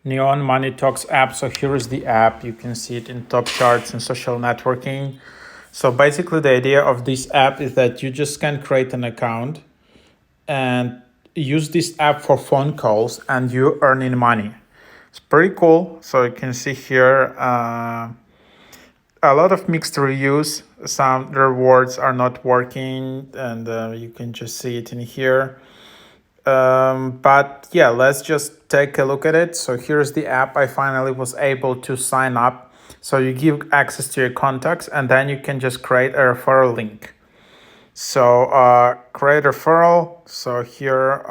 Neon Money Talks app. So here is the app. You can see it in top charts and social networking. So basically the idea of this app is that you just can create an account and use this app for phone calls and you earning money. It's pretty cool. So you can see here a lot of mixed reviews. Some rewards are not working and you can just see it in here. But yeah, let's just take a look at it. So here's the app. I finally was able to sign up. So you give access to your contacts and then you can just create a referral link. So create referral. So here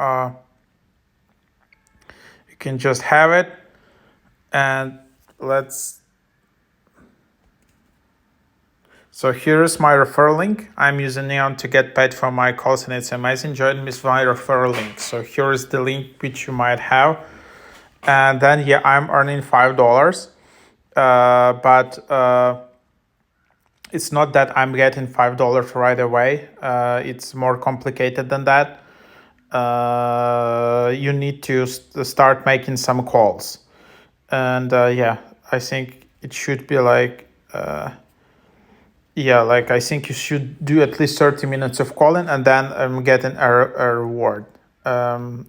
you can just have it, and so here's my referral link. I'm using Neon to get paid for my calls and it's amazing. Join me with my referral link. So here is the link which you might have. And then yeah, I'm earning $5. But it's not that I'm getting $5 right away. It's more complicated than that. You need to start making some calls. And yeah, I think it should be like, I think you should do at least 30 minutes of calling and then getting a reward. And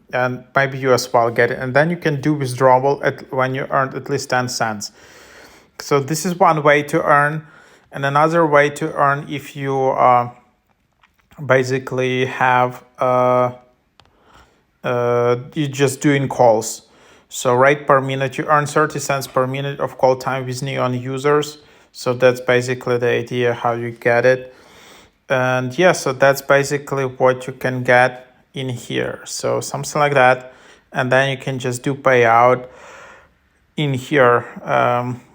maybe you as well get it. And then you can do withdrawal when you earned at least 10 cents. So this is one way to earn. And another way to earn, if you basically have you just doing calls. So rate per minute, you earn 30 cents per minute of call time with Neon users. So that's basically the idea how you get it. And yeah, so that's basically what you can get in here. So something like that. And then you can just do payout in here.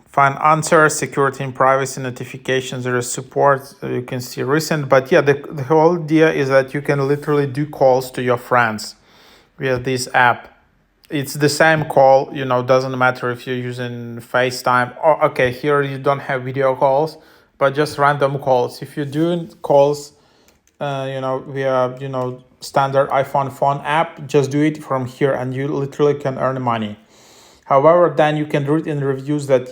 Find answers, security and privacy, notifications, there is support. You can see recent. But yeah, the whole idea is that you can literally do calls to your friends via this app. It's the same call, doesn't matter if you're using FaceTime or okay, here you don't have video calls, but just random calls. If you're doing calls, via, standard iPhone phone app, just do it from here and you literally can earn money. However, then you can read in reviews that,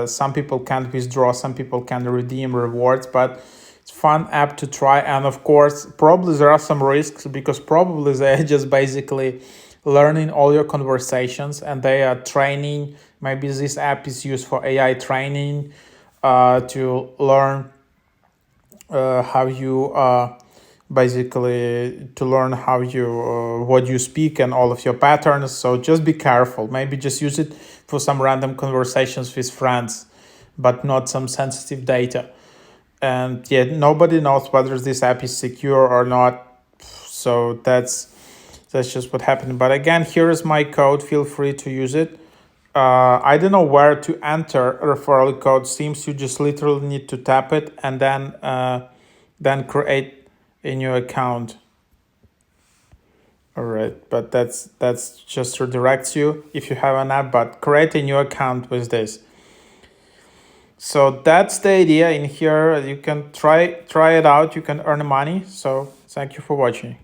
some people can't withdraw, some people can redeem rewards, but it's fun app to try. And of course, probably there are some risks because probably they're just basically learning all your conversations and they are training. Maybe this app is used for AI training to learn how you basically to learn how you what you speak and all of your patterns. So just be careful. Maybe just use it for some random conversations with friends, but not some sensitive data. And yet nobody knows whether this app is secure or not. So that's just what happened. But again, here is my code. Feel free to use it. I don't know where to enter a referral code. Seems you just literally need to tap it and then create a new account. All right, but that's just redirects you if you have an app, but create a new account with this. So that's the idea in here. You can try it out. You can earn money. So thank you for watching.